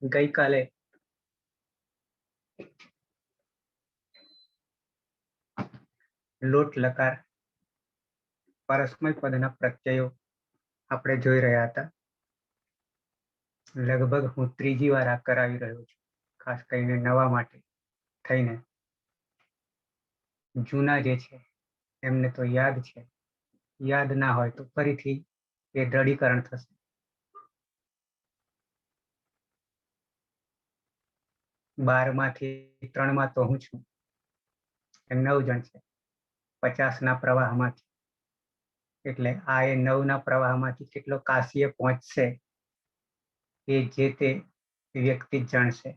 ગઈ કાલે લોટ લકાર પરસ્મય પદના પ્રત્યયો આપણે જોઈ રહ્યા હતા. લગભગ હું ત્રીજી વાર આ કરાવી રહ્યો છું, ખાસ કરીને નવા માટે થઈને. જૂના જે છે એમને તો યાદ છે, યાદ ના હોય તો ફરીથી એ દ્રઢીકરણ થશે. બારમાંથી 3 તો હું છું, એ 9 જણ છે 50ના પ્રવાહમાંથી. એટલે આ એ 9ના પ્રવાહમાંથી કેટલો કાશીએ પહોંચશે એ જે તે વ્યક્તિ જાણશે.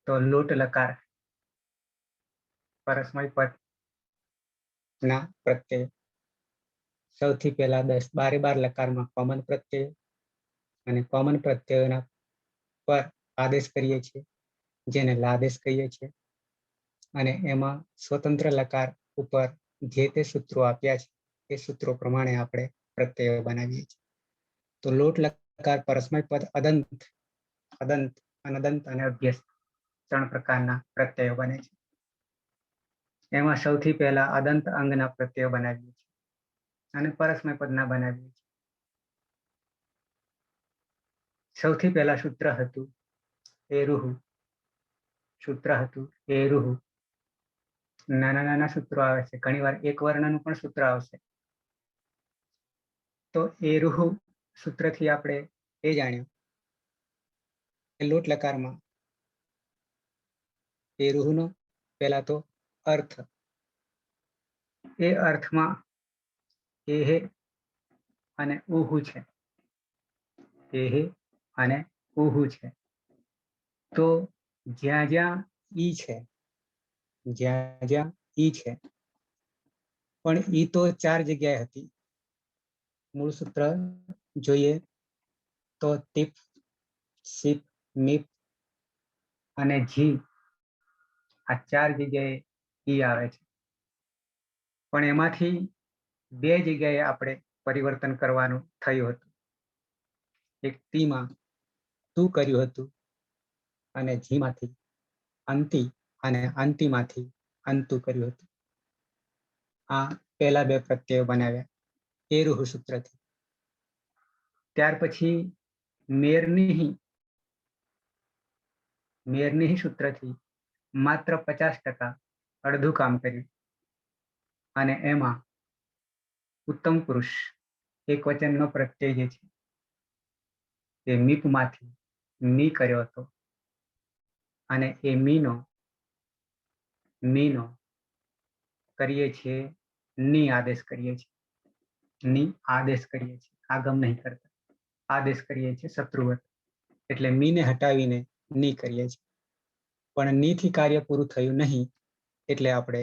તો લોટ લકાર પરસ્મય પદ ના પ્રત્યય સૌથી પહેલા 12 લકારમાં કોમન પ્રત્યય અને કોમન પ્રત્યયોના પર આદેશ કરીએ છીએ, જેને લાદેશ કહીએ છીએ. અને એમાં સ્વતંત્ર લકાર ઉપર જે તે સૂત્રો આપ્યા છે એ સૂત્રો પ્રમાણે આપણે પ્રત્યયો બનાવીએ છીએ. તો લોટ લકાર પરસ્મય પદ અદંત, અદંત, અનદંત અને અભ્યસ્ત 3 પ્રકારના પ્રત્યયો બને છે. એમાં સૌથી પહેલા અદંત અંગના પ્રત્યયો બનાવીએ છીએ અને પરસ્મય પદના બનાવીએ છીએ. સૌથી પહેલા સૂત્ર હતું એરુહુ. સૂત્ર હતું એરુહુ. નાના નાના સૂત્રો આવે છે, ઘણીવાર એક વર્ણનું પણ સૂત્ર આવશે. તો એરુહુ સૂત્રથી આપણે એ જાણ્યું કે લોટ લકારમાં એરુહુનો પહેલા તો અર્થ, એ અર્થમાં એહે અને ઉહુ છે. એહે અને ઉહુ છે. તો જ્યાં જ્યાં ઈ છે, જ્યાં જ્યાં ઈ છે, પણ ઈ તો 4 જગ્યાએ હતી. મૂળ સૂત્ર જોઈએ તો ટીપ, સીપ, મીપ અને જી, આ 4 જગ્યાએ ઈ આવે છે. પણ એમાંથી 2 જગ્યાએ આપણે પરિવર્તન કરવાનું થયું હતું. એક ટીમાં તું કર્યું હતું અને જીમાંથી અંતિ અને અંતિમાંથી અંતુ કર્યું હતું. આ પહેલા 2 પ્રત્યયો બનાવ્યા એરુહુ સૂત્રથી. ત્યાર પછી મેરની સૂત્રથી માત્ર 50% અડધું કામ કર્યું. અને એમાં ઉત્તમ પુરુષ એક વચનનો પ્રત્યય જે છે એ મીપમાંથી મી કર્યો હતો. અને એ મીનો કરીએ છીએ ની આદેશ કરીએ છીએ. ની આદેશ કરીએ છીએ, આગમ નહીં કરતા. આદેશ કરીએ છીએ શત્રુવત. એટલે મીને હટાવીને ની કરીએ છીએ. પણ નીથી કાર્ય પૂરું થયું નહીં, એટલે આપણે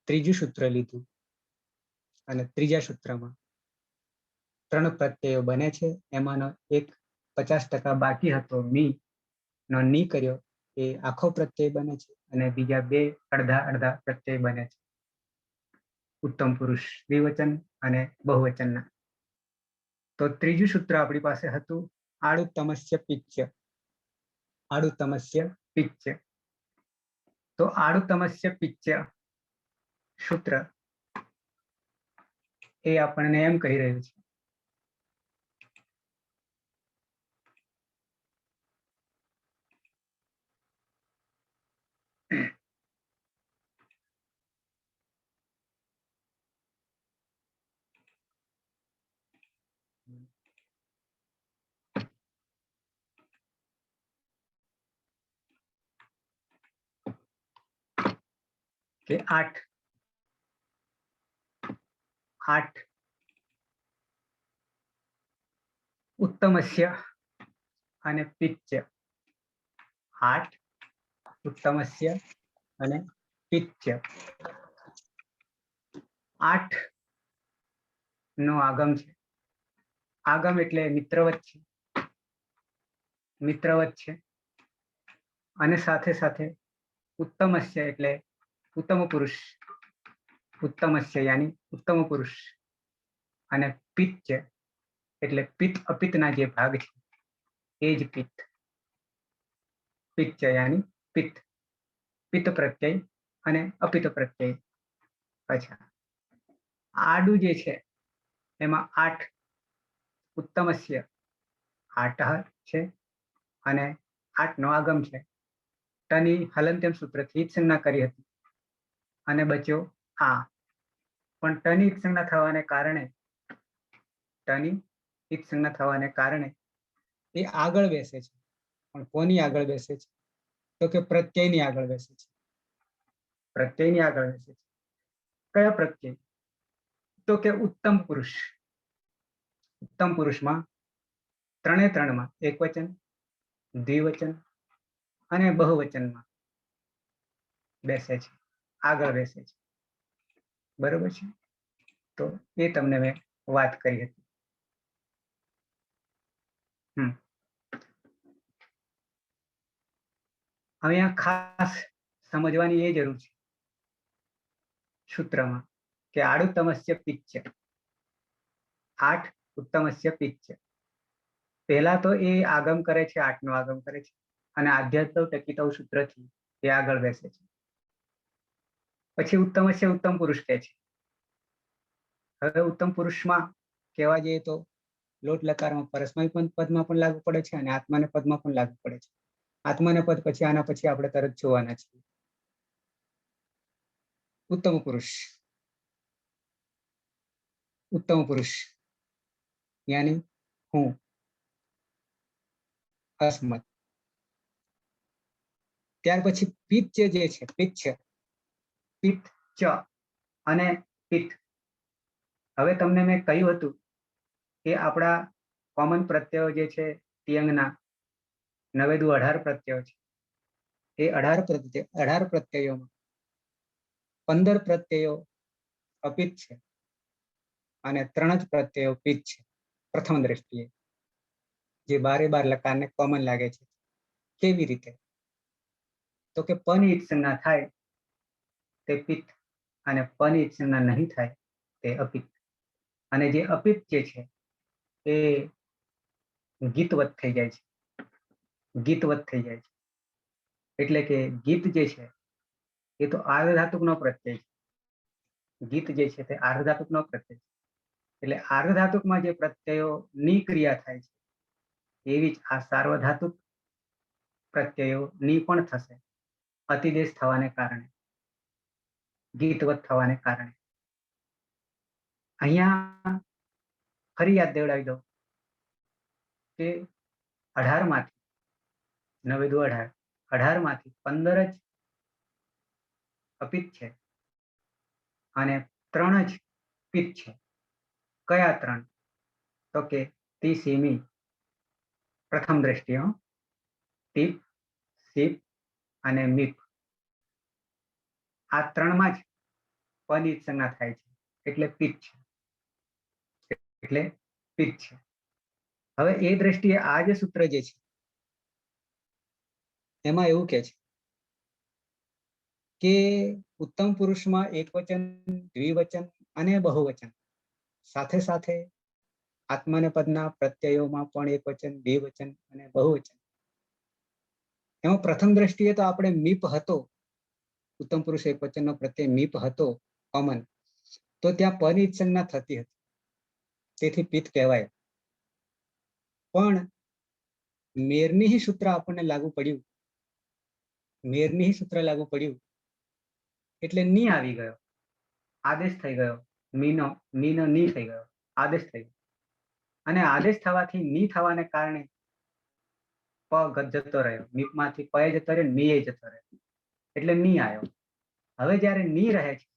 ત્રીજું સૂત્ર લીધું અને ત્રીજા સૂત્રમાં 3 પ્રત્યયો બને છે. એમાંનો એક 50% બાકી હતો મી નો ની કર્યો એ આખો પ્રત્યય બને છે અને બીજા 2 અડધા અડધા પ્રત્યય બને છે. ઉત્તમ પુરુષ દ્વિવચન અને બહુવચનના. તો ત્રીજું સૂત્ર આપણી પાસે હતું આડુત્તમસ્ય પિચ્ય. આડુત્તમસ્ય પિચ્ય. તો આડુત્તમસ્ય પિચ્ય સૂત્ર એ આપણને એમ કહી રહ્યું છે કે 8 ઉત્તમસ્ય અને પિચ્ય. 8 ઉત્તમસ્ય અને પિચ્ય. 8 નો આગમ છે. આગમ એટલે મિત્રવત છે, મિત્રવત છે. અને સાથે સાથે ઉત્તમસ્ય એટલે ઉત્તમ પુરુષ, ઉત્તમસ્ય યાની ઉત્તમ પુરુષ. અને પિત્ય એટલે પિત્ત અપિત્તના જે ભાગ છે એ જ પિત્ત. પિત્ત यानी પિત્ત. પિત્ત પ્રત્યય અને અપિત્ત પ્રત્યય. અચ્છા, આડું જે છે એમાં 8 ઉત્તમસ્ય 8 છે અને 8 નો આગમ છે. ટની હલંત્યમ સૂત્રથી ઈત સંજ્ઞા કરી હતી અને બચ્યો આ. પણ ટની ઈત સંજ્ઞા થવાને કારણે એ આગળ બેસે છે. પણ કોની આગળ બેસે છે? તો કે પ્રત્યયની આગળ બેસે છે. પ્રત્યયની આગળ બેસે છે. કયા પ્રત્યય? તો કે ઉત્તમ પુરુષ. ઉત્તમ પુરુષમાં 3 એકવચન, દ્વિવચન અને બહુવચનમાં બેસે છે, આગળ બેસે છે. બરોબર છે? તો એ તમને મેં વાત કરી હતી. અહીંયા ખાસ સમજવાની એ જરૂર છે સૂત્રમાં કે આડુત્તમસ્ય પિચ્ચ. 8 ઉત્તમસ્ય પિચ્ચ. પહેલા તો એ આગમ કરે છે, 8 નો આગમ કરે છે અને આધ્યાત્વ ટકિતવ સૂત્રથી એ આગળ બેસે છે. પછી ઉત્તમસ્ય ઉત્તમ પુરુષ કહે છે. હવે ઉત્તમ પુરુષમાં કહેવા જઈએ તો લોટ લકારમાં પરસ્મય પદમાં પણ લાગુ પડે છે અને આત્માને પદમાં પણ લાગુ પડે છે. આત્માને પદ પછી આના પછી આપણે તરત જોવાના છીએ. ઉત્તમ પુરુષ. ઉત્તમ પુરુષ યાની હું, અસ્મત. ત્યાર પછી પિત્ત જે છે, પિત્ત છે, પિત્ત ચ અને પિત્ત. હવે તમને મેં કહ્યું હતું કે આપણા કોમન પ્રત્યયો જે છે તિયંગના 9 દુ 18 પ્રત્યયો છે. એ 18 પ્રત્યયોમાં 15 પ્રત્યયો અપિત્ત છે અને 3 જ પ્રત્યયો પિત્ત છે પ્રથમ દ્રષ્ટિએ, જે 12 લકારને કોમન લાગે છે. કેવી રીતે? તો કે પની ઈત સંજ્ઞા થાય તે પિત્ત અને પની ઈત સંજ્ઞા નહીં થાય તે અપિત્ત. અને જે અપિત્ત જે છે એ ગીતવત થઈ જાય છે. ગીતવત થઈ જાય છે એટલે કે ગીત જે છે એ તો આર્ધધાતુકનો પ્રત્યય છે. ગીત જે છે તે આર્ધધાતુકનો પ્રત્યય છે. એટલે આર્ધધાતુકમાં જે પ્રત્યયો ની ક્રિયા થાય છે એવી જ આ સાર્વધાતુક પ્રત્યયો ની પણ થશે, અતિદેશ થવાને કારણે, ગીતવત થવાને કારણે. અહીંયા ફરી યાદ દેવડાવી દઉં કે 18 માંથી 9 દુ 18, 18 માંથી 15 જ અપિત્ત છે અને 3 જ પિત્ત છે. કયા 3? તો કે તિસીમી પ્રથમ દ્રષ્ટિએ, ટીપ, સીપ અને મીપ. આ 3માં જ પની ઈત સંજ્ઞા થાય છે એટલે પિત્ત છે. એટલે પિત્ત છે. હવે એ દ્રષ્ટિએ આ જે સૂત્ર જે છે એમાં એવું કે છે કે ઉત્તમ પુરુષમાં એકવચન, દ્વિવચન અને બહુવચન સાથે સાથે આત્માને પદના પ્રત્યયોમાં પણ એકવચન, દ્વિવચન અને બહુવચન. એમાં પ્રથમ દ્રષ્ટિએ તો આપણે મીપ હતો, ઉત્તમ પુરુષ એકવચનનો પ્રત્યય મીપ હતો કોમન, તો ત્યાં પની ઈત સંજ્ઞા થતી હતી, તેથી પિત્ત કહેવાય. પણ મેરની સૂત્ર આપણને લાગુ પડ્યું, મેરની સૂત્ર લાગુ પડ્યું એટલે ની આવી ગયો, આદેશ થઈ ગયો. મીનો ની થઈ ગયો, આદેશ થઈ ગયો. અને આદેશ થવાથી ની થવાને કારણે પ જતો રહ્યો. મીપમાંથી પ જતો રહ્યો, ની એ જતો રહ્યો એટલે ની આવ્યો. હવે જ્યારે ની રહે છે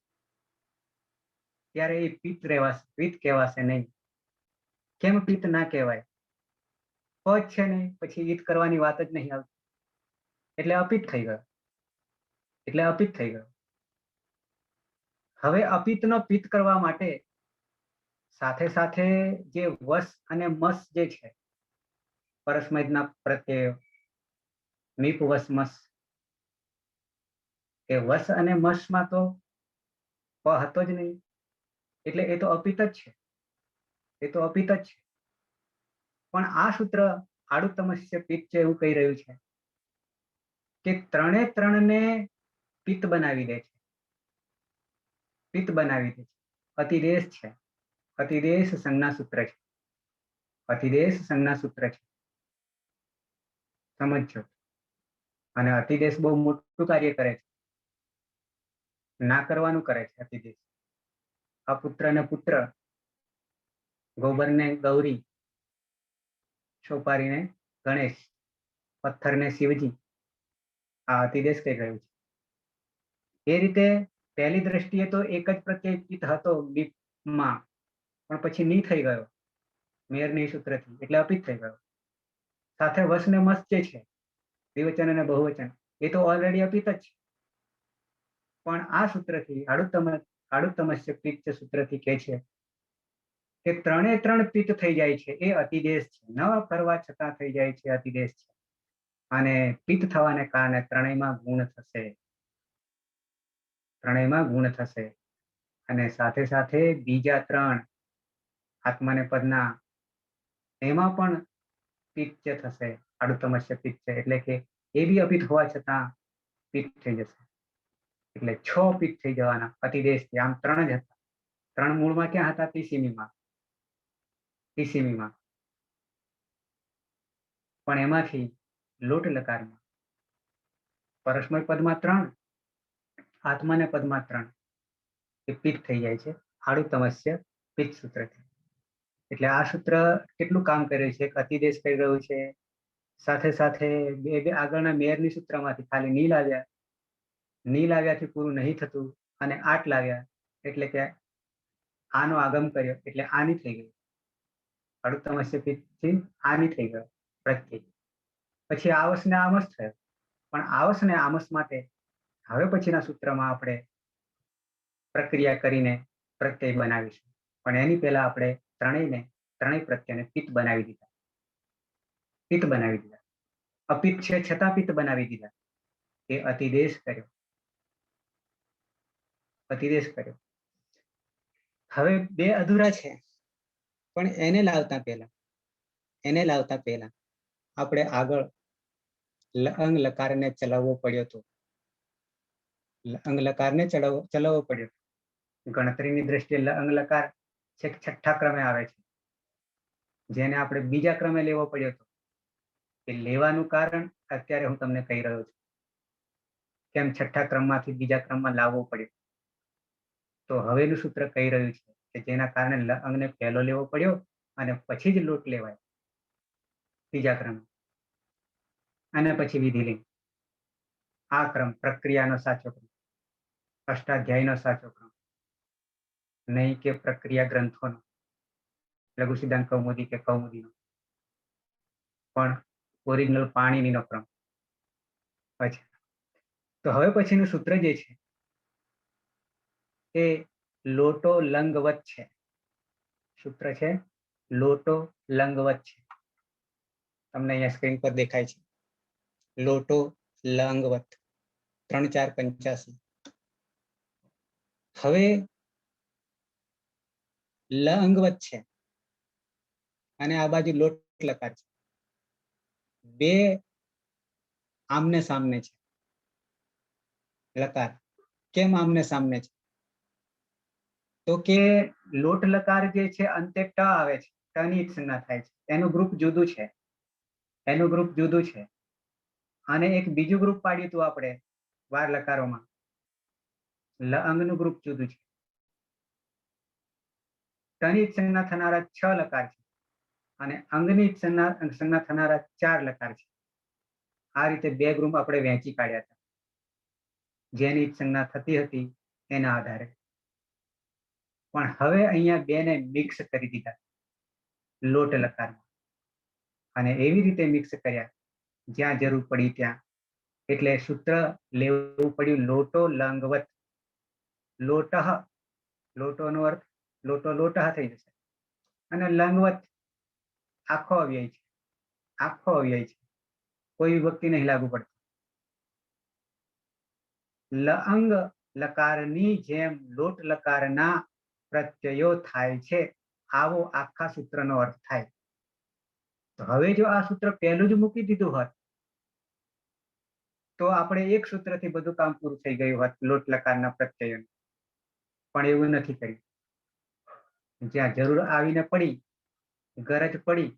ત્યારે એ પિત્ત રહેવાશે, પિત્ત કહેવાશે નહીં. કેમ પિત્ત ના કહેવાય? પ છે ને પછી ઈત કરવાની વાત જ નહીં આવતી એટલે અપિત્ત થઈ ગયો. એટલે અપિત્ત થઈ ગયો. હવે અપિત્તનો પિત્ત કરવા માટે સાથે સાથે જે વસ અને મસ જે છે પરસ્મૈના પ્રત્યયો, મીપ વસ મસ, એ વસ અને મસમાં તો પ હતો જ નહીં એટલે એ તો અપિત્ત જ છે. એ તો અપિત્ત જ છે. પણ આ સૂત્ર આડું તમસ્ય પિત્ત છે એવું કહી રહ્યું છે કે ત્રણે ત્રણને પિત્ત બનાવી દે છે, પિત્ત બનાવી દે છે. અતિદેશ છે, અતિદેશ સંજ્ઞા સૂત્ર છે, અતિદેશ સંજ્ઞા સૂત્ર છે, સમજો. અને અતિદેશ બહુ મોટું કાર્ય કરે છે, ના કરવાનું કરે છે અતિદેશ. અપુત્ર ને પુત્ર, ગોબર ને ગૌરી, સોપારી ને ગણેશ, પથ્થર ને શિવજી, આ અતિદેશ કહી રહ્યું છે. એ રીતે પહેલી દ્રષ્ટિએ તો એક જ પ્રત્યય પિત્ત હતો દીપમાં, પણ પછી ની થઈ ગયો મેરની સૂત્રથી, એટલે અપિત થઈ ગયો. સાથે વસ ને મસ જે છે, દ્વિવચન અને બહુવચન, એ તો ઓલરેડી અપિત જ છે. પણ આ સૂત્રથી આડુત્તમસ્ય પિત્ત સૂત્રથી કહે છે કે ત્રણે ત્રણ પિત્ત થઈ જાય છે, એ અતિદેશ છે. ન કરવા છતાં થઈ જાય છે, અતિદેશ છે. અને પિત્ત થવાને કારણે ત્રણેયમાં ગુણ થશે, ત્રણેયમાં ગુણ થશે. અને સાથે સાથે બીજા ત્રણ આત્માને પદના, એમાં પણ પિત્ત થશે, આડુત્તમસ્ય પિત્ત છે. એટલે કે એ બી અપિત હોવા છતાં પિત્ત થઈ જશે. એટલે 6 પિત્ત થઈ જવાના અતિદેશથી. આમ 3 જ હતા. 3 મૂળમાં ક્યાં હતા? તીસીમીમાં, તીસીમીમાં. પણ એમાંથી લોટ લકારમાં પરસ્મય પદમાં 3, આત્માને પદમાં 3 એ પિત્ત થઈ જાય છે આડુત્તમસ્ય પિત્ત સૂત્રથી. એટલે આ સૂત્ર કેટલું કામ કરે છે? અતિદેશ કહી રહ્યું છે, સાથે સાથે બે આગળના મેયરની સૂત્રમાંથી ખાલી નીલ આવ્યા, નીલ આવ્યાથી પૂરું નહીં થતું, અને 8 લાવ્યા એટલે કે આનો આગમ કર્યો એટલે આની થઈ ગઈ, આડુત્તમસ્ય પિત્તથી આની થઈ ગયો પ્રત્યય. પછી આવસ ને આમસ થયો. પણ આવસ ને આમસ માટે હવે પછીના સૂત્રમાં આપણે પ્રક્રિયા કરીને પ્રત્યય બનાવીશું. પણ એની પહેલા આપણે ત્રણેય પ્રત્યયને પિત્ત બનાવી દીધા, પિત્ત બનાવી દીધા. અપિત્ત છે છતાં પિત્ત બનાવી દીધા. એ અતિદેશ કર્યો, અતિદેશ કર્યો. હવે 2 અધૂરા છે, પણ એને લાવતા પહેલા આપણે આગળ લઅંગ લકારને ચલાવવો પડ્યો હતો. લઅંગ લકારને ચલાવવો પડ્યો. ગણતરીની દ્રષ્ટિએ લઅંગ લકાર છેક 6ઠ્ઠા ક્રમે આવે છે, જેને આપણે બીજા ક્રમે લેવો પડ્યો હતો. એ લેવાનું કારણ અત્યારે હું તમને કહી રહ્યો છું, કેમ 6ઠ્ઠા ક્રમમાંથી બીજા ક્રમમાં લાવવો પડ્યો. તો હવેનું સૂત્ર કહી રહ્યું છે કે જેના કારણે લઅંગને પહેલો લેવો પડ્યો અને પછી જ લોટ લેવાય ત્રીજા ક્રમે, અને પછી વિધિલિંગ. આ ક્રમ પ્રક્રિયાનો સાચો ક્રમ, અષ્ટાધ્યાયનો સાચો ક્રમ, નહીં કે પ્રક્રિયા ગ્રંથોનો, લઘુ સિદ્ધાંત કૌમુદી કે કૌમુદીનો, પણ ઓરિજિનલ પાણીનીનો ક્રમ. પછી તો હવે પછીનું સૂત્ર જે છે એ લોટો લંગવત છે. સૂત્ર છે લોટો લંગવત છે. તમને અહીંયા સ્ક્રીન પર દેખાય છે, લોટો લંગવત 3 4 85. હવે લંગવત છે અને આ બાજુ લોટ લકાર છે, 2 આમને સામને છે. લકાર કેમ આમને સામને છે? તો કે લોટ લકાર જે છે અંતે ટ આવે છે, ટની સંજ્ઞા થાય છે. એનું ગ્રુપ જુદું છે, એનું ગ્રુપ જુદું છે. અને એક બીજું ગ્રુપ પાડ્યું હતું આપણે વાર લકારોમાં, લઅંગનું ગ્રુપ જુદું છે. ટની સંજ્ઞા થનારા 6 લકાર છે અને અંગની સંજ્ઞા થનારા 4 લકાર છે. આ રીતે 2 ગ્રુપ આપણે વહેંચી કાઢ્યા હતા, જેની સંજ્ઞા થતી હતી એના આધારે. પણ હવે અહીંયા 2 ને મિક્સ કરી દીધા લોટ લકારમાં, અને એવી રીતે મિક્સ કર્યા જ્યાં જરૂર પડી ત્યાં. એટલે સૂત્ર લેવું પડ્યું લોટો લંગવત. લોટઃ, લોટોનો અર્થ લોટો લોટઃ થઈ જશે, અને લંગવત આખો અવ્યય છે, આખો અવ્યય છે, કોઈ વિભક્તિ નહીં લાગુ પડતી. લઅંગ લકારની જેમ લોટ લકારના પ્રત્યયો થાય છે, આવો આખા સૂત્રનો અર્થ થાય. તો હવે જો આ સૂત્ર પહેલું જ મૂકી દીધું હોત તો આપણે એક સૂત્રથી બધું કામ પૂરું થઈ ગયું હોત લોટ લકારના પ્રત્યયનું. પણ એવું નથી કર્યું. જ્યાં જરૂર આવીને પડી, ગરજ પડી,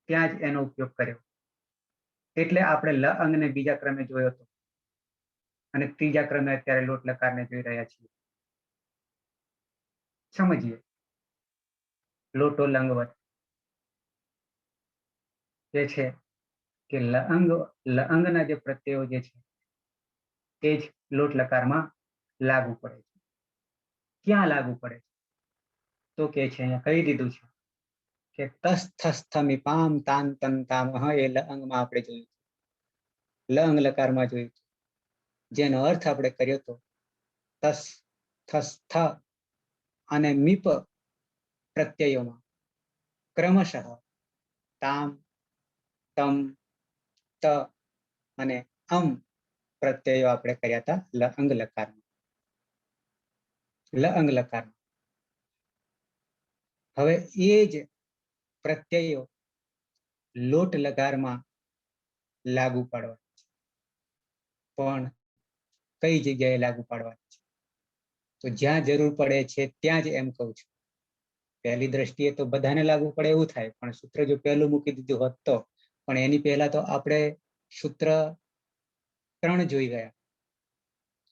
ત્યાં જ એનો ઉપયોગ કર્યો. એટલે આપણે લ અંગને બીજા ક્રમે જોયો હતો અને ત્રીજા ક્રમે અત્યારે લોટ લકારને જોઈ રહ્યા છીએ. સમજીએ. લોટો લંગવત જે છે કે લઅંગના જે પ્રત્યયો જે છે તે જ લોટ લકારમાં લાગુ પડે છે. ક્યાં લાગુ પડે છે? તો કે છે અહીંયા કહી દીધું છે કે તસ થસ થમી પામ તાન તન તામ એ લઅંગમાં આપણે જોયું. લઅંગ લકારમાં જોયું, જેનો અર્થ આપણે કર્યો તો તસ થસ થ અને મીપ પ્રત્યયોમાં ક્રમશઃ તામ તમ ત અને અમ પ્રત્યયો આપણે કર્યા હતા લઅંગ લકારમાં. લઅંગ લકારમાં હવે એ જ પ્રત્યયો લોટ લકારમાં લાગુ પાડવા, પણ કઈ જગ્યાએ લાગુ પાડવાની છે? તો જ્યાં જરૂર પડે છે ત્યાં જ એમ કહું છું. પહેલી દ્રષ્ટિએ તો બધાને લાગુ પડે એવું થાય, પણ સૂત્ર જો પહેલું મૂકી દીધું હોત તો. પણ એની પહેલા તો આપણે સૂત્ર 3 જોઈ ગયા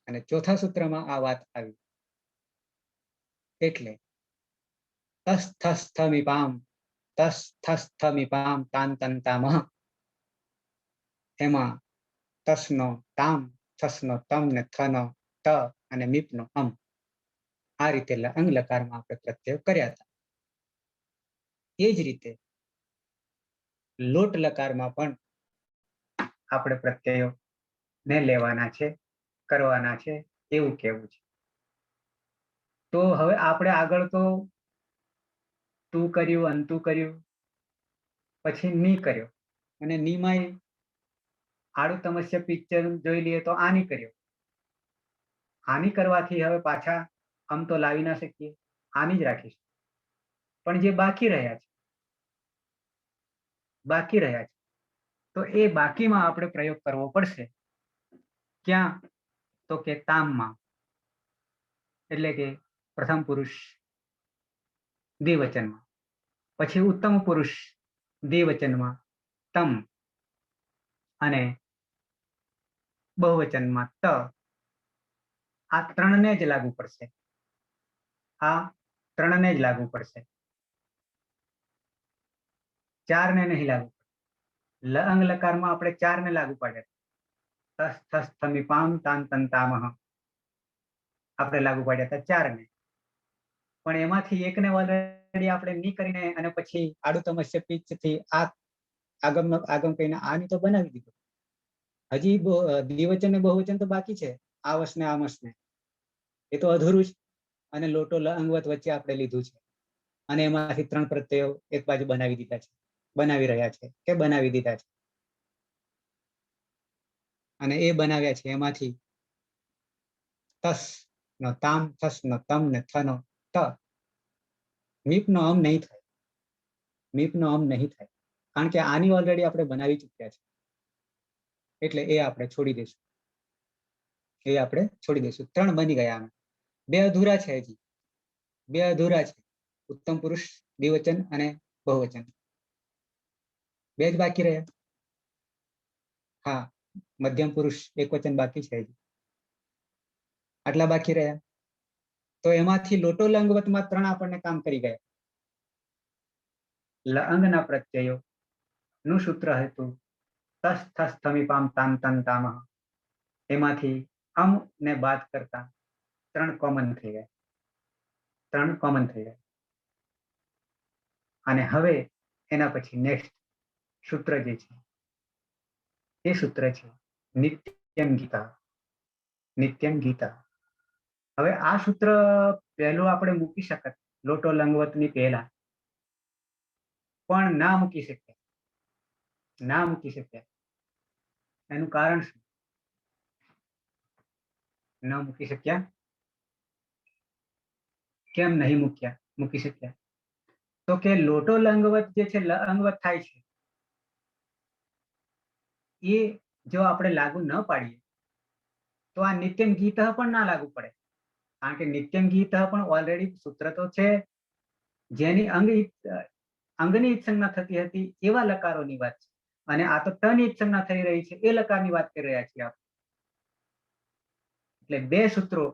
અને ચોથા સૂત્રમાં આ વાત આવી. એટલે તસ થસ થમી પામ, તસ થસ થમી પામ તાન તન તામ, એમાં તસનો તામ, થસનો તમ ને થનો ત અને મીપનો અમ, આ રીતે લઅંગ લકારમાં આપણે પ્રત્યય કર્યા હતા. એ જ રીતે લોટ લકારમાં પણ આપણે પ્રત્યયો ને લેવાના છે, કરવાના છે, એવું કહેવું છે. તો હવે આપણે આગળ તો તું કર્યું, અંતુ કર્યું, પછી ની કર્યો, અને નીમાંય આડું તમસ્ય પિક્ચર જોઈ લઈએ તો આની કર્યો. આની કરવાથી હવે પાછા આમ તો લાવી ના શકીએ, આની જ રાખીશું. પણ જે બાકી રહ્યા છે તો એ બાકીમાં આપણે પ્રયોગ કરવો પડશે. ક્યાં? તો કે તામમાં, એટલે કે પ્રથમ પુરુષ દ્વિવચનમાં, પછી ઉત્તમ પુરુષ દ્વિવચનમાં તમ અને બહુવચનમાં ત. આ 3ને જ લાગુ પડશે. આ 3ને જ લાગુ પડશે, 4ને નહીં લાગુ. લઅંગ લકારમાં આપણે 4ને લાગુ પાડ્યા. તસ થસ થમી પામ તાન તન તામ આપણે લાગુ પાડ્યા હતા 4ને. પણ એમાંથી એકને ઓલરેડી આપણે ની કરીને અને પછી આડું તમસ્ય પિચથી આ આગમ કહીને આની તો બનાવી દીધું. હજી દ્વિવચન ને બહુવચન તો બાકી છે, આવસ ને આમસ ને, એ તો અધૂરું જ. અને લોટો લઅંગવત વચ્ચે આપણે લીધું છે અને એમાંથી 3 પ્રત્યયો એક બાજુ બનાવી દીધા છે, બનાવી રહ્યા છે કે બનાવી દીધા છે. અને એ બનાવ્યા છે એમાંથી તસ નો તામ, થસ નો તમ ને થ નો ત. મીપ નો અમ નહીં થાય, મીપ નો અમ નહીં થાય, કારણ કે આની ઓલરેડી આપણે બનાવી ચૂક્યા છે. એટલે એ આપણે છોડી દઈશું. 3 બની ગયા. આમાં 2 અધૂરા છે. હજી 2 અધૂરા છે, ઉત્તમ પુરુષ દ્વિવચન અને બહુવચન. 2 જ બાકી રહ્યા. હા, મધ્યમ પુરુષ એકવચન બાકી છે. હજી આટલા બાકી રહ્યા. તો એમાંથી લોટો લંગવતમાં 3 આપણને કામ કરી ગયા. લઅંગના પ્રત્યયો નું સૂત્ર હતું તસ થસ થમી પામ તાન તન તામ. એમાંથી અમ ને બાદ કરતા 3 કોમન થઈ ગયા. 3 કોમન થઈ ગયા. અને હવે એના પછી નેક્સ્ટ સૂત્ર જે છે એ સૂત્ર છે નિત્યમ ગીતા. નિત્યમ ગીતા. હવે આ સૂત્ર પહેલું આપણે મૂકી શકત લોટો લંગવતની પહેલા, પણ ના મૂકી શક્યા. એનું કારણ શું? ન મૂકી શક્યા? કેમ નહીં મૂકી શક્યા? તો કે લોટો લંગવત જે છે લઅંગવત થાય છે એ જો આપણે લાગુ ન પાડીએ તો આ નિત્યમ ગીત પણ ના લાગુ પડે, કારણ કે નિત્યમ ગીત પણ ઓલરેડી સૂત્ર તો છે, જેની અંગની ઈત્સંજ્ઞા થતી હતી એવા લકારોની વાત છે, અને આ તો ટની ઈત્સંજ્ઞા થઈ રહી છે એ લકારની વાત કરી રહ્યા છીએ આપણે. એટલે બે સૂત્રો,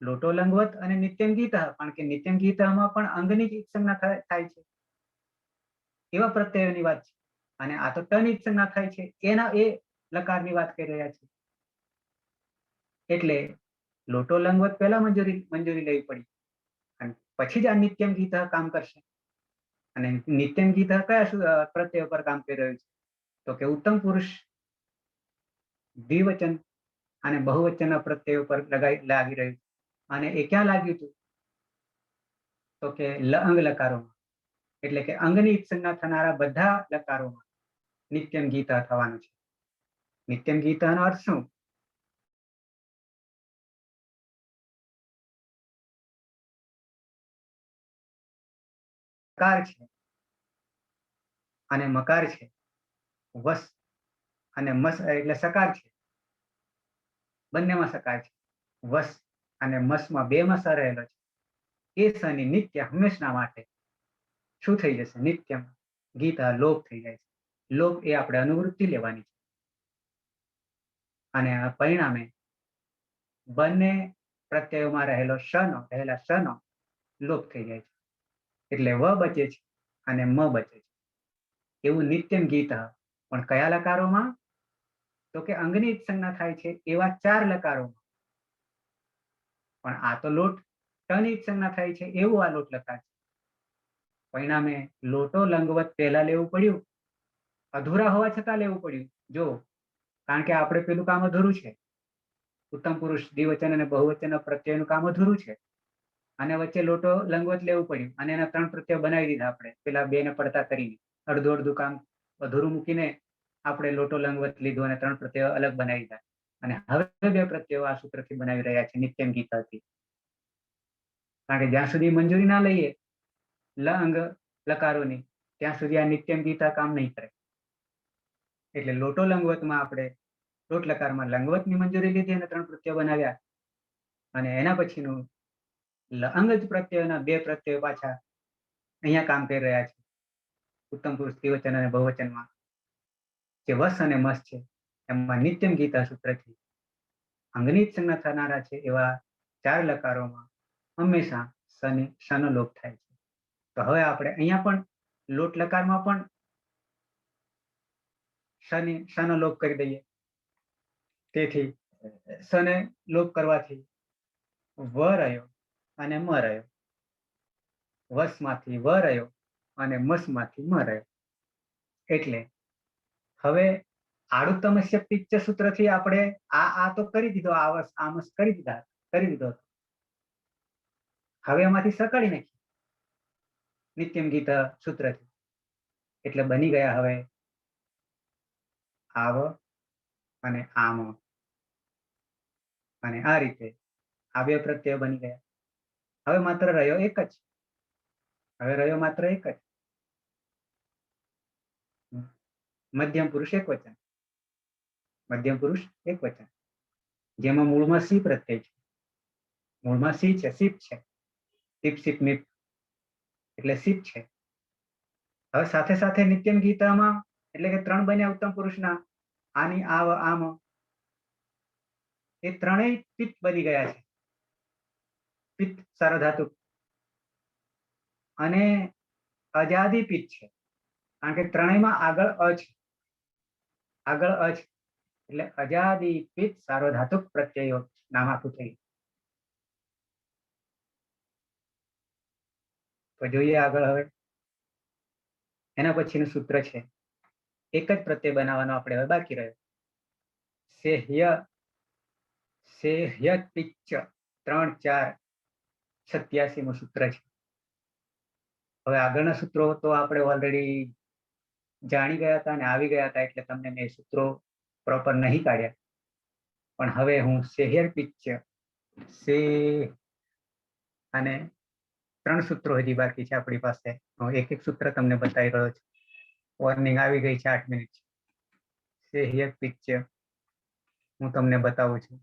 લોટો લંગવત અને નિત્યમ ગીત, કારણ કે નિત્યમ ગીતમાં પણ અંગની જ ઈત્સંજ્ઞા થાય છે એવા પ્રત્યયોની વાત છે, અને આ તો ટની ઈત્સંજ્ઞા થાય છે એના એ લકારની વાત કરી રહ્યા છે. એટલે લોટો લંગવત પહેલા મંજૂરી લેવી પડી, અને પછી જ આ નિત્યમ ગીત કામ કરશે. અને નિત્યમ ગીત કયા પ્રત્યય પર કામ કરી રહ્યું છે? તો કે ઉત્તમ પુરુષ દ્વિવચન અને બહુવચનના પ્રત્યયો પર લાગી રહ્યું. અને એ ક્યાં લાગ્યું હતું? તો કે અંગ લકારોમાં, એટલે કે અંગની ઈત્સંજ્ઞા થનારા બધા લકારોમાં નિત્યમ ગીત થવાનું છે. નિત્યમ ગીતનો અર્થ શું? કાર છે અને મકાર છે, વસ અને મસ એટલે સકાર છે, બંનેમાં સકાર છે. વસ અને મસમાં બે માં સ રહેલો છે. એ સની નિત્ય હંમેશના માટે શું થઈ જશે? નિત્યમ ગીત લોપ થઈ જાય છે. લોપ એ આપણે અનુવૃત્તિ લેવાની છે, અને આ પરિણામે બંને પ્રત્યયોમાં રહેલા શનો લોપ થઈ જાય છે. એટલે વ બચે છે અને મ બચે છે. એવું નિત્યમ ગીત, પણ કયા લકારોમાં? તો કે અંગની ઈત્સંજ્ઞા થાય છે એવા 4 લકારોમાં. પણ આ તો લોટ ટની ઈત્સંજ્ઞા થાય છે એવું આ લોટ લકાર છે. પરિણામે લોટો લંગવત પહેલા લેવું પડ્યું, અધૂરા હોવા છતાં લેવું પડ્યું. જો, કારણ કે આપણે પેલું કામ અધૂરું છે, ઉત્તમ પુરુષ દ્વિવચન અને બહુવચનના પ્રત્યયનું કામ અધૂરું છે, અને વચ્ચે લોટો લંગવત લેવું પડ્યું, અને એના 3 પ્રત્યય બનાવી દીધા આપણે પેલા 2 ને પડતા કરીને. અડધું કામ અધૂરું મૂકીને આપણે લોટો લંગવત લીધું અને 3 પ્રત્યયો અલગ બનાવી દીધા, અને હવે 2 પ્રત્યયો આ સૂત્રથી બનાવી રહ્યા છે નિત્યમ ગીતાથી. કારણ કે જ્યાં સુધી મંજૂરી ના લઈએ અંગ લકારોની, ત્યાં સુધી આ નિત્યમ ગીતા કામ નહીં કરે. એટલે લોટો લંગવતમાં આપણે લોટ લકારમાં લંગવતની મંજૂરી લીધી અને 3 પ્રત્યય બનાવ્યા, અને એના પછીનું અંગ જ પ્રત્યયોના 2 પ્રત્યયો પાછા અહીંયા કામ કરી રહ્યા છે ઉત્તમ પુરુષ દ્વિવચન અને બહુવચનમાં. જે વસ અને મસ છે એમાં નિત્યમ ગીતા સૂત્રથી અંગની ઈત્સંજ્ઞા થનારા છે એવા 4 લકારોમાં હંમેશા શનો લોપ થાય છે. તો હવે આપણે અહીંયા પણ લોટ લકારમાં પણ શનો લોપ કરી દઈએ. તેથી શને લોપ કરવાથી વ રહ્યો અને મ રહ્યો, વસમાંથી વ રહ્યો અને મસમાંથી મ રહ્યો. એટલે હવે આડુત્તમસ્ય પિચ્ચ સૂત્રથી આપણે આ તો કરી દીધો, આમસ કરી દીધો. હવે એમાંથી સકાળી નાખી નિત્યમ ગીત સૂત્રથી. એટલે બની ગયા હવે આવ અને આમ, અને આ રીતે આ 2 પ્રત્યય બની ગયા. હવે માત્ર રહ્યો એક જ. મધ્યમ પુરુષ એક વચન. જેમાં મૂળમાં સી પ્રત્યય છે. મૂળમાં સી છે, સીપ છે. સીપ મીપ એટલે સીપ છે. હવે સાથે સાથે નિત્યમ ગીતામાં એટલે કે 3 બન્યા ઉત્તમ પુરુષના, આની આવ આમ, એ ત્રણેય પિત્ત બની ગયા છે. પિત્ત સાર્વધાતુક અને અજાદી પિત્ત છે, કારણ કે ત્રણેયમાં આગળ અ છે. એટલે અજાદી પિત્ત સાર્વધાતુક પ્રત્યયો નામ આખું થઈ. તો જોઈએ આગળ. હવે એના પછીનું સૂત્ર છે, એક જ પ્રત્યય બનાવવાનો આપણે હવે બાકી રહ્યો. સેહ્ય પિચ્ચ 3 4 87મું સૂત્ર છે. હવે આગળના સૂત્રો તો આપણે ઓલરેડી જાણી ગયા હતા અને આવી ગયા હતા, એટલે તમને મેં સૂત્રો પ્રોપર નહીં કાઢ્યા. પણ હવે હું સેહ્ય પિચ્ચ અને 3 સૂત્રો હજી બાકી છે આપણી પાસે. હું એક સૂત્ર તમને બતાવી રહ્યો છું. વોર્નિંગ આવી ગઈ છે 8 મિનિટ. સેહ્ય પિત્ત હું તમને બતાવું છું.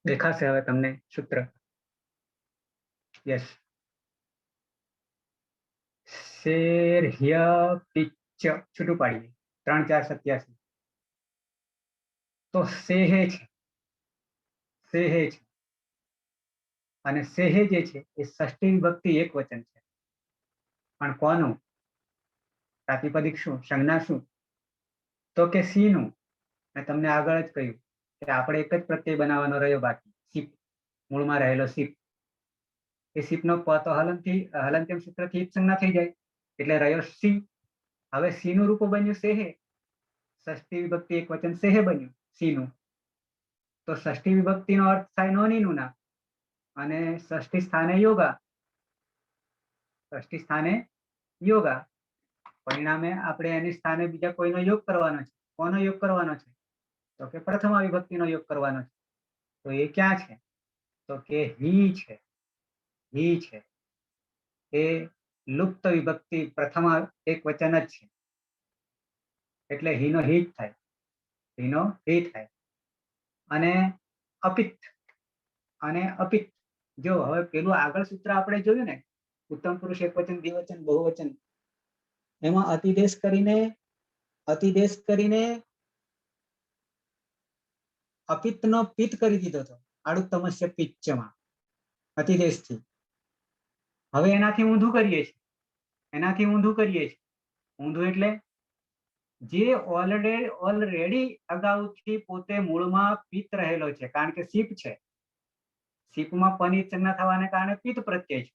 દેખાશે હવે તમને સૂત્ર? યસ. સેહ્ય પિત્ત છૂટું પાડીએ 3 4 87. તો સેહે છે, સેહે છે, અને સેહે જે છે એ ષષ્ઠી વિભક્તિ એક વચન છે. પણ કોનું? પ્રાતિપદિક શું, સંજ્ઞા શું? તો કે સી નું. મેં તમને આગળ જ કહ્યું કે આપણે એક જ પ્રત્યય બનાવવાનો રહ્યો બાકી, સીપ, મૂળમાં રહેલો સીપ. એ સીપનો પ તો હલંત્યમ સૂત્રથી સંજ્ઞા થઈ જાય એટલે રહ્યો સી. હવે સી નું રૂપ બન્યું સેહે, ષષ્ઠી વિભક્તિ એક વચન સેહે બન્યું સી નું. તો ષષ્ઠી વિભક્તિનો અર્થ થાય નોનીનું નામ, અને ષષ્ઠી સ્થાને યોગા, ષષ્ઠી સ્થાને યોગા. પરિણામે આપણે એની સ્થાને બીજા કોઈનો યોગ કરવાનો છે. કોનો યોગ કરવાનો છે? તો કે પ્રથમ વિભક્તિનો યોગ કરવાનો છે. તો એ ક્યાં છે? તો કે હી છે. હી છે એ લુપ્ત વિભક્તિ પ્રથમ એક વચન જ છે એટલે હીનો હી જ થાય, હીનો હી થાય. અને અપિત્ત, અને અપિત્ત, જો હવે પેલું આગળ સૂત્ર આપણે જોયું ને, ઉત્તમ પુરુષ એક વચન, દ્વિવચન, બહુવચન, એમાં અતિદેશ કરીને અપિત્તનો પિત્ત કરી દીધો હતો આડુત્તમસ્ય પિચ્ચમાં અતિદેશથી. હવે એનાથી ઊંધું કરીએ છીએ, એનાથી ઊંધું કરીએ છીએ. ઊંધું એટલે જે ઓલરેડી અગાઉથી પોતે મૂળમાં પિત્ત રહેલો છે, કારણ કે સીપ છે, સીપમાં પની સંજ્ઞા થવાને કારણે પિત્ત પ્રત્યય છે.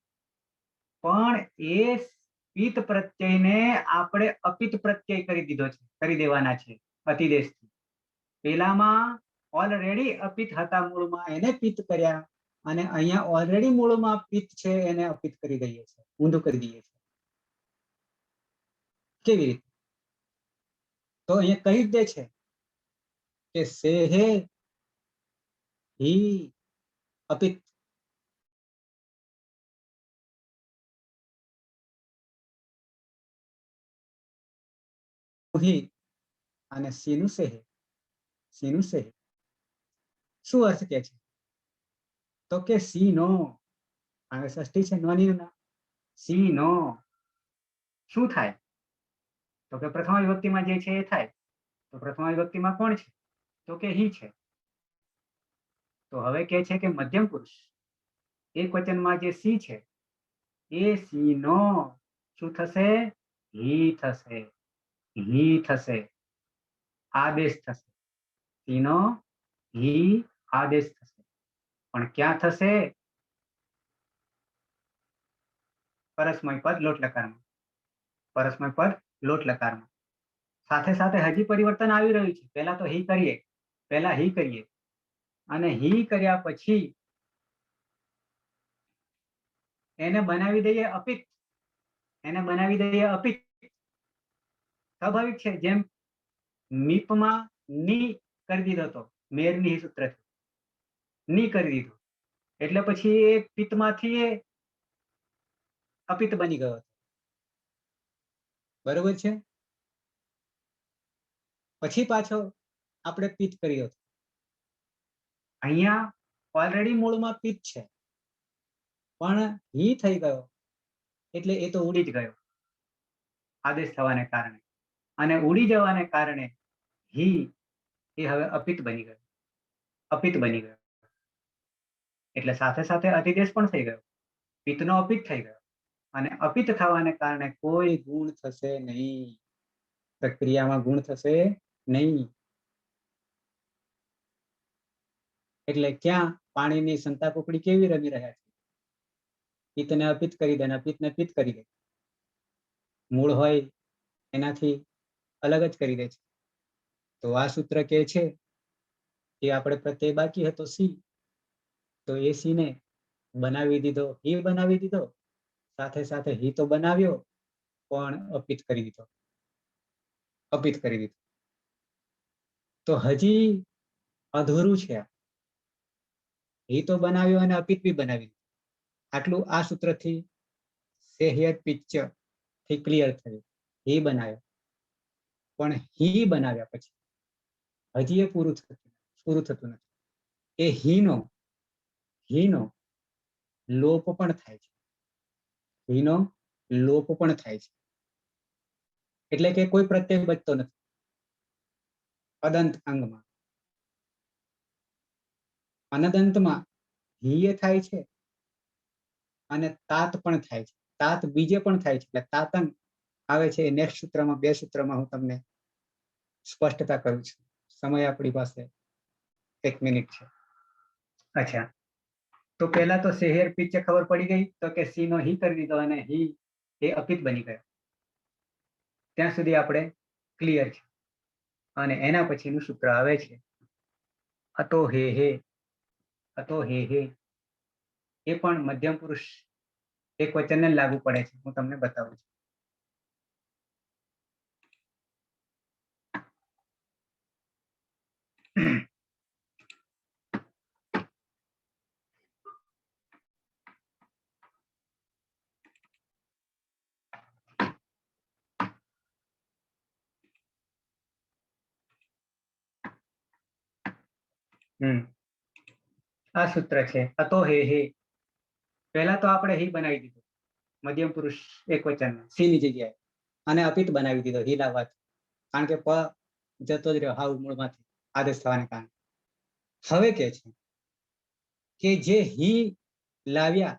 પણ એ પિત્ત પ્રત્યયને આપણે અપિત્ત પ્રત્યય કરી દીધો છે, કરી દેવાના છે અતિદેશથી. પેલામાં ઓલરેડી અપિત્ત હતા મૂળમાં, એને પિત્ત કર્યા, અને અહીંયા ઓલરેડી મૂળમાં પિત્ત છે એને અપિત્ત કરી દઈએ છીએ, ઊંધું કરી દઈએ છીએ. કેવી રીતે? તો અહીંયા કહી જ દે છે કે સેહે હી અપિત્ત. અને સીનું સેહે, સીનું સેહે. શું અર્થ કે છે? તો કે સી નો, હવે ષષ્ઠી છે નોની ના, સી નો શું થાય? તો કે પ્રથમ વિભક્તિમાં જે છે એ થાય. તો પ્રથમ વિભક્તિમાં કોણ છે? તો કે હી છે. તો હવે કે છે કે મધ્યમ પુરુષ એક વચનમાં જે સી છે એ સી નો શું થશે? હી થશે, હી થશે, આદેશ થશે. સી નો હી આદેશ થશે. પણ ક્યાં થશે? પરસ્મય પદ લોટ લકારમાં, પરસ્મય પદ લોટ લકારમાં. સાથે સાથે હજી પરિવર્તન આવી રહ્યું છે. પહેલા તો હી કરીએ, પહેલા હી કરીએ, અને હી કર્યા પછી એને બનાવી દઈએ અપિત્ત, એને બનાવી દઈએ અપિત્ત. સ્વાભાવિક છે, જેમ મીપમાં ની કરી દીધો હતો, મેરની સૂત્રથી ની કરી દીધો, એટલે પછી એ પિત્તમાંથી એ અપિત્ત બની ગયો. બરોબર છે? પછી પાછો આપણે પિત્ત કર્યો. અહીંયા ઓલરેડી મૂળમાં પિત્ત છે, પણ હી થઈ ગયો એટલે એ તો ઉડી જ ગયો આદેશ થવાને કારણે. અને ઉડી જવાને કારણે હી એ હવે અપિત્ત બની ગયો, અપિત્ત બની ગયો. એટલે સાથે સાથે અતિદેશ પણ થઈ ગયો, પિત્તનો અપિત્ત થઈ ગયો. અને અપિત્ત થવાને કારણે કોઈ ગુણ થશે નહીં, પ્રક્રિયામાં ગુણ થશે નહીં. એટલે ક્યાં પાણીની સંતા કુકડી કેવી રમી રહ્યા છે? પિત્તને અપિત્ત કરી દે, અપિત્તને પિત્ત કરી દે. મૂળ હોય એનાથી અલગ જ કરી દે છે. તો આ સૂત્ર કે છે કે આપણે પ્રત્યય બાકી હતો સી, તો એ સી ને બનાવી દીધો, હી બનાવી દીધો, સાથે સાથે હી તો બનાવ્યો પણ અપિત કરી દીધો, અપિત કરી દીધો. તો હજી અધૂરું છે. હી તો બનાવ્યો અને અપિત બી બનાવી દીધો. આટલું આ સૂત્રથી સેહ્યત પિક્ચર થી ક્લિયર થયું. હી બનાવ્યો, પણ હી બનાવ્યા પછી હજી એ પૂરું થતું નથી. એ હીનો લોપ પણ થાય છે. હીનો લોપ પણ થાય છે. એટલે કે કોઈ પ્રત્યય બચતો નથી અદંત અંગમાં. અનદંતમાં હીએ થાય છે અને તાત પણ થાય છે. તાત બીજે પણ થાય છે. એટલે તાતંગ આવે છે. નેક્સ્ટ સૂત્રમાં, 2 સૂત્રમાં હું તમને સ્પષ્ટતા કરું છું. સમય આપણી પાસે 1 મિનિટ છે. અચ્છા, તો પહેલા તો સેહેર પીછે ખબર પડી ગઈ તો કે સી નો હી કરી દીધો અને હી એ અપિત બની ગયો. ત્યાં સુધી આપણે ક્લિયર છે. અને એના પછીનું સૂત્ર આવે છે અતો હે હે. અતો હે હે એ પણ મધ્યમ પુરુષ એક વચનને લાગુ પડે છે. હું તમને બતાવું છું. આ સૂત્ર છે અતો હે હે. પહેલા તો આપણે હી બનાવી દીધું મધ્યમ પુરુષ એક વચન સી ની જગ્યાએ, અને અપિત બનાવી દીધો હી લાવવાથી. કારણ કે પ જતો જ રહ્યો હાવ મૂળમાંથી આદેશ થવાને કારણે. હવે કે છે કે જે હી લાવ્યા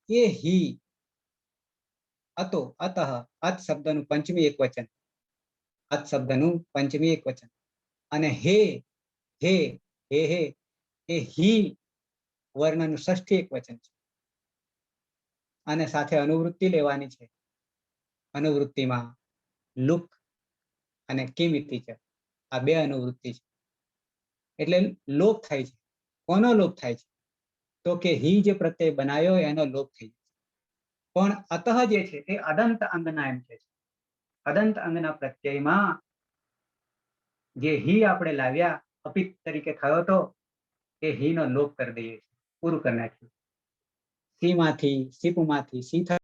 એ હી અતો અતઃ અત શબ્દનું પંચમી એક વચન, અત શબ્દનું પંચમી એક વચન, અને હે હે હે હે એ હી વર્ણનું ષષ્ઠી એક વચન છે. અને સાથે અનુવૃત્તિ લેવાની છે. અનુવૃત્તિમાં લુક અને કિમિતિ છે. આ 2 અનુવૃત્તિ છે. એટલે લોપ થાય છે. કોનો લોપ થાય છે? તો કે હી જે પ્રત્યય બનાવ્યો એનો લોપ થઈ જાય. પણ અતઃ જે છે એ અદંત અંગના એમ છે. અદંત અંગના પ્રત્યયમાં જે હી આપણે લાવ્યા અપિત તરીકે થયો તો એ હી નો લોપ કરી દઈએ છીએ. પૂરું કરી નાખ્યું. સી માંથી સીપમાંથી સી